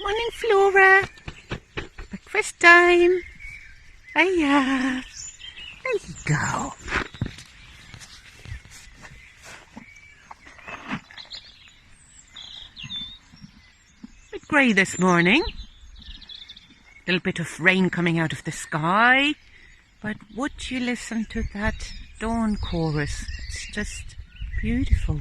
Morning, Flora. Breakfast time. Hiya. There you go. Bit grey this morning. A little bit of rain coming out of the sky. But would you listen to that dawn chorus? It's just beautiful.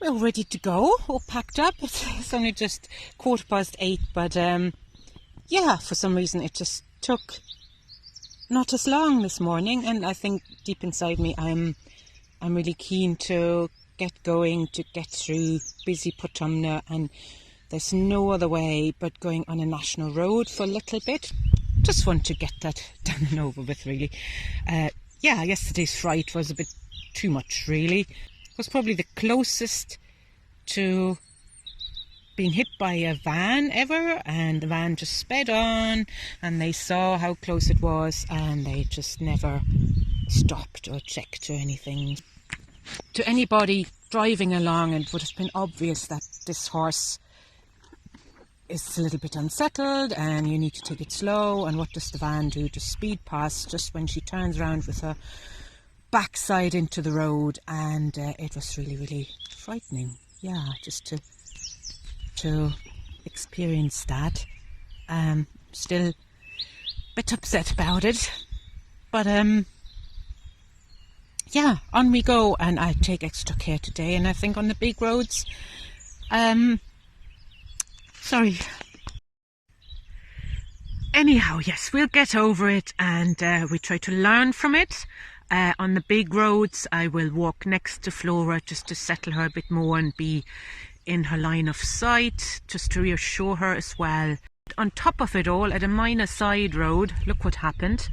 We're all ready to go, all packed up. It's only just 8:15, but yeah, for some reason it just took not as long this morning, and I think deep inside me I'm really keen to get going, to get through busy Portumna, and there's no other way but going on a national road for a little bit. Just want to get that done and over with, really. Yeah, yesterday's fright was a bit too much, really. Was probably the closest to being hit by a van ever, and the van just sped on and they saw how close it was and they just never stopped or checked or anything. To anybody driving along, it would have been obvious that this horse is a little bit unsettled and you need to take it slow, and what does the van do? Just speed past just when she turns around with her backside into the road, and it was really frightening. Yeah, just to experience that. Still a bit upset about it, but yeah, on we go. And I take extra care today, and I think on the big roads, sorry. Anyhow, yes, we'll get over it, and we try to learn from it. On the big roads, I will walk next to Flora just to settle her a bit more and be in her line of sight, just to reassure her as well. On top of it all, at a minor side road, look what happened.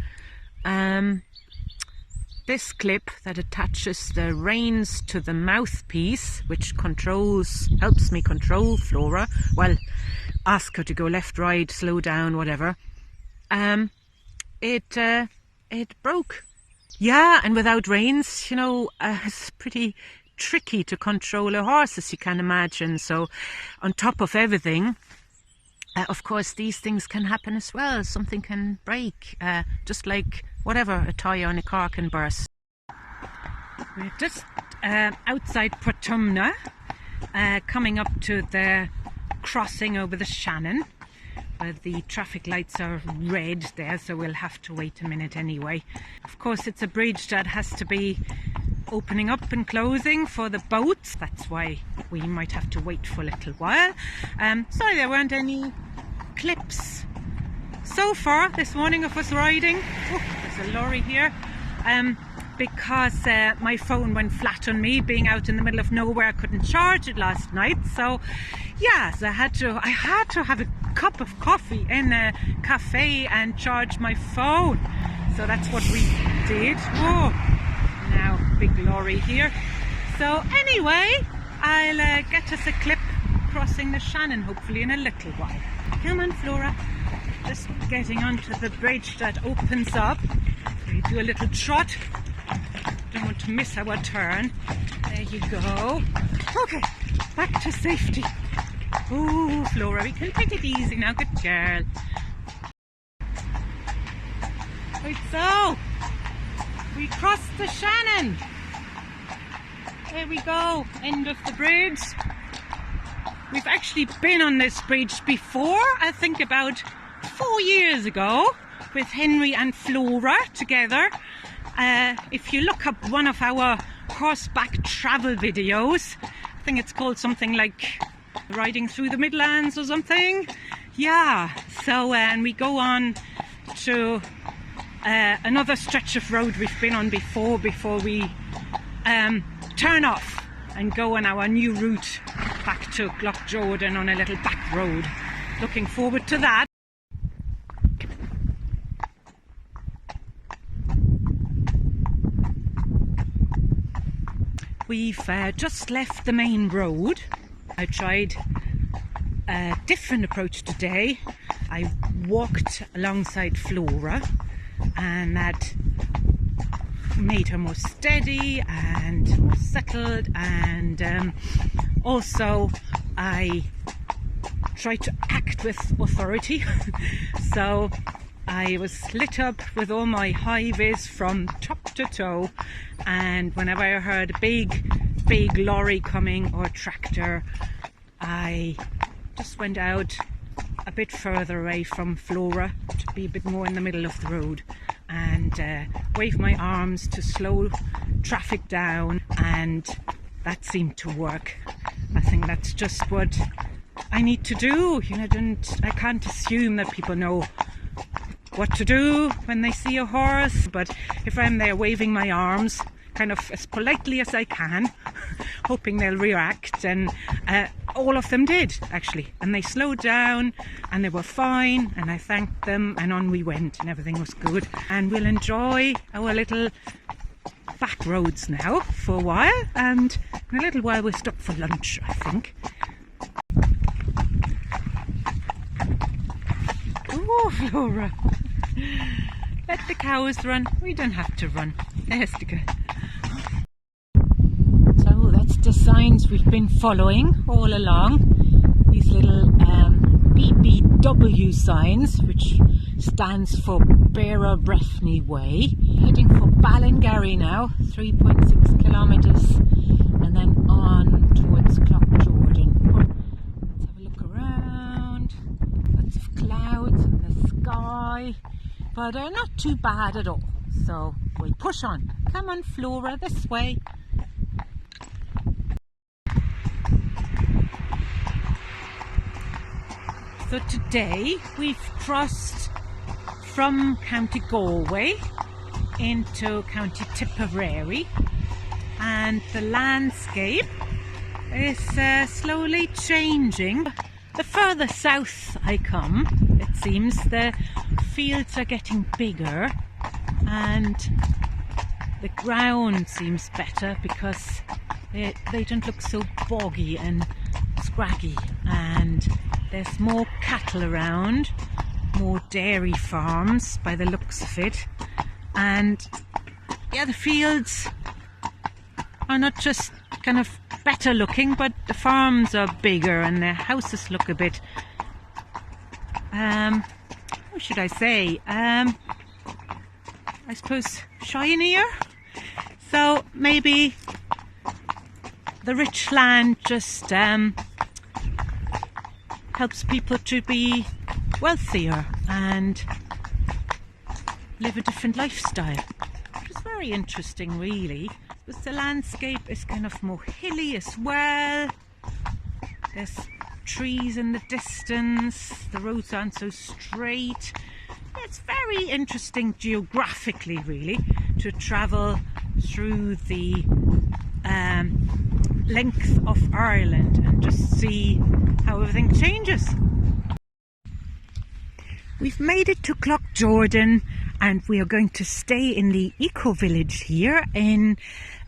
This clip that attaches the reins to the mouthpiece, which helps me control Flora, well, ask her to go left, right, slow down, whatever, it broke. Yeah, and without reins, you know, it's pretty tricky to control a horse, as you can imagine. So on top of everything, of course, these things can happen as well. Something can break, just like whatever, a tyre on a car can burst. We're just outside Portumna, coming up to the crossing over the Shannon, where the traffic lights are red there, so we'll have to wait a minute anyway. Of course, it's a bridge that has to be opening up and closing for the boats. That's why we might have to wait for a little while. Sorry, there weren't any clips so far this morning of us riding. Oh, there's a lorry here. Because my phone went flat on me, being out in the middle of nowhere. I couldn't charge it last night, so yes, I had to have a cup of coffee in a cafe and charge my phone. So that's what we did. Whoa, now big lorry here. So anyway, I'll get us a clip crossing the Shannon hopefully in a little while. Come on, Flora. Just getting onto the bridge that opens up. We do a little trot. Don't want to miss our turn. There you go. Okay, back to safety. Oh, Flora, we can take it easy now. Good girl. Right, so we crossed the Shannon. There we go, end of the bridge. We've actually been on this bridge before, I think about 4 years ago, with Henry and Flora together. If you look up one of our horseback travel videos, I think it's called something like Riding Through the Midlands or something. Yeah, so and we go on to another stretch of road we've been on before we turn off and go on our new route back to Jordan on a little back road. Looking forward to that. We've just left the main road. I tried a different approach today. I walked alongside Flora, and that made her more steady and more settled, and also I tried to act with authority. So I was lit up with all my high vis from top to toe, and whenever I heard a big lorry coming or tractor, I just went out a bit further away from Flora to be a bit more in the middle of the road, and waved my arms to slow traffic down, and that seemed to work. I think that's just what I need to do. You know, I can't assume that people know what to do when they see a horse, but if I'm there waving my arms kind of as politely as I can, hoping they'll react, and all of them did actually, and they slowed down and they were fine, and I thanked them, and on we went, and everything was good. And we'll enjoy our little back roads now for a while, and in a little while we'll stop for lunch, I think. Oh, Flora, let the cows run, we don't have to run. There's the girl. So that's the signs we've been following all along, these little BBW signs, which stands for Beara Breffni Way. Heading for Ballingarry now, 3.6 kilometres, and then on towards Jordan. Let's have a look around. Lots of clouds in the sky, but not too bad at all. So we'll push on. Come on, Flora, this way. So today we've crossed from County Galway into County Tipperary, and the landscape is slowly changing. The further south I come, it seems the fields are getting bigger and the ground seems better because they don't look so boggy and scraggy, and there's more cattle around, more dairy farms by the looks of it, and yeah, the fields are not just kind of better looking, but the farms are bigger and their houses look a bit what should I say, I suppose shinier. So maybe the rich land just helps people to be wealthier and live a different lifestyle, which is very interesting really, because the landscape is kind of more hilly as well. There's trees in the distance, the roads aren't so straight. It's very interesting geographically really to travel through the length of Ireland and just see how everything changes. We've made it to Jordan, and we are going to stay in the eco village here in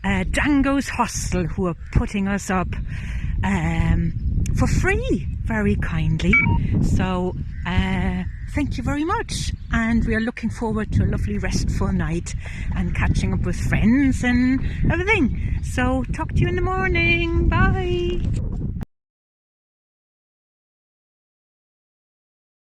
Django's hostel, who are putting us up for free, very kindly. So thank you very much, and we are looking forward to a lovely restful night and catching up with friends and everything. So talk to you in the morning. Bye.